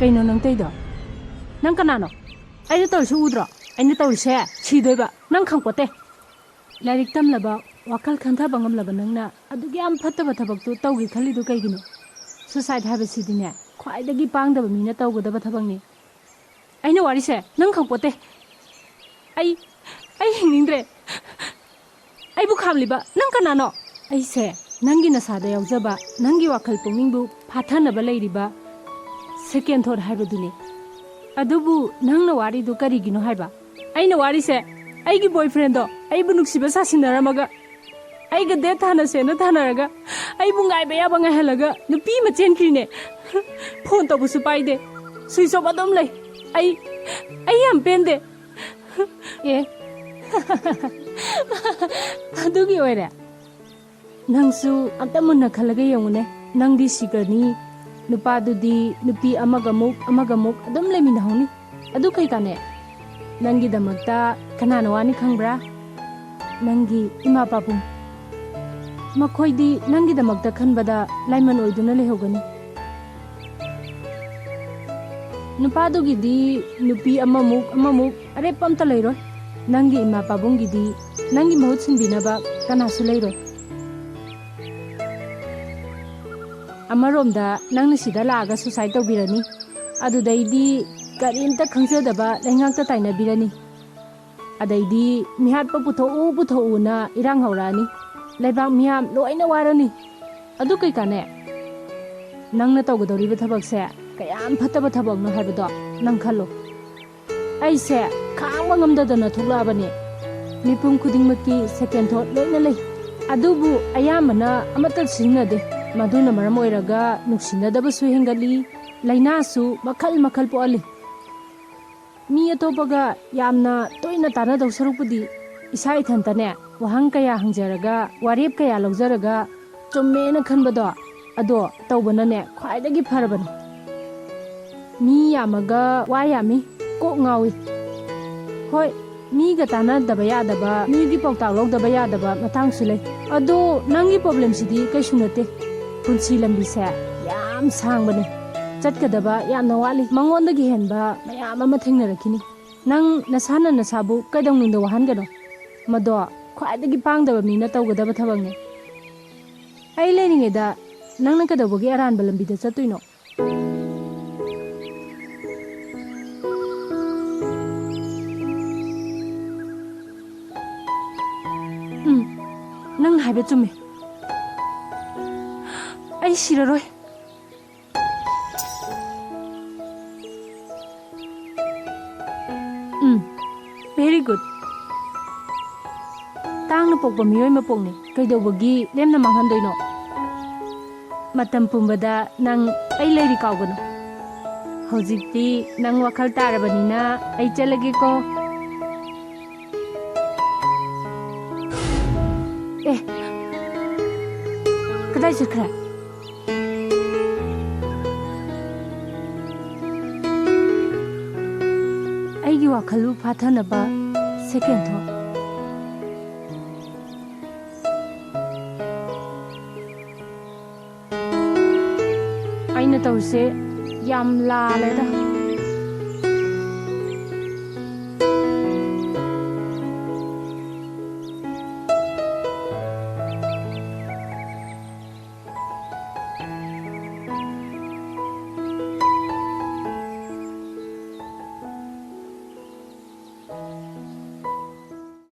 Kaino nang taido? Nang kanano? Aina tawrisu udro. Aina tawrise sidoi nang khangpote. Lairik tamlaba wakal khantha bangam laba nangna adugi am phattaba thabaktu tawgi khalidu kaigino. Suicide habasidine khwaidagi pangdaba mina tawgodaba thabangni. Aina warise nang khangpote. Ai hingindre. Ai bu khamliba nang kanano? Ai se nangi nasada yaujaba nangi wakal pungingbu phathanaba leiriba second thought haibaduni. Adubu nangna waridu karigino haiba. Aina warise aigi boyfriend do aibu nuksiba sasinaramaga aiga de thana sena thanaraga aibu ngaiba yaba ngahalaga nupi ma chenkrine phone tobusu paide switch off adom lei ai yam pende e adugi oire nangsu amta munna khalaga yongune nangdi sigani nupa dudi nupi amagamuk adom lemina honi adu kai kane nangi damakta kanana wani khangbra nangi ima papum makhoidi nangi damakta khanbada laiman oiduna lehogani nupadu gidi nupi amamuk are pamta leiro nangi ima papum gidi nangi mahut sinbinaba kanasu leiro amaromda nangna sida laaga suicide tawbirani adudaidi karimta khangsadaba lengakta tainabirani adaidi mihatpa putho'u na irang haurani leibak miyam loina warani adu kai kane nangna tawgodoriba thabakse kayam phattaba thabakno haibado nang khallo aise khangba ngamdadana thuklabani mipum khudingmaki second thought loina lei adubu ayamana amata sinade maduna maram oiraga nuksinadaba su hengali lainasu makhal poali mi atopaga yamna toina tana dau sarupudi isa ithantane wahang kaya hangjaraga warep kaya laujaraga chummena khanbado ado tawbanane khwaidagi pharabani mi yamaga wa yami ko ngawi hoi mi ga tana daba yadaba mi gi pawtaw logdaba yadaba matang sule ado nangi problem sidi kaisunate punsi lambi se yam sangbane चटकदबा यामना वाली मंगोंदगी हेनबा मयाम अमा थेंगनरखिनी नंग नसाना नसाबु कदंगनुंद वहानगनो मदो ख्वाइदगी पांगदबा मीना तौगदबा थबंगने आई लेनिंगेदा नंगना कदबगी अरानबा लंबिदा चतुइनो नंग highway चुमे आई सिररोय Very good. Tang na pokpa miyoy mapokni kaidawbagi lemna manghandoino. Matam pumbada nang ay layri kaugano. Hojikti nang wakhal tarabanina ay chalage ko. Kaday chakra? Aigi wakhalu phathanaba second thought. Aina tawse yam la leda.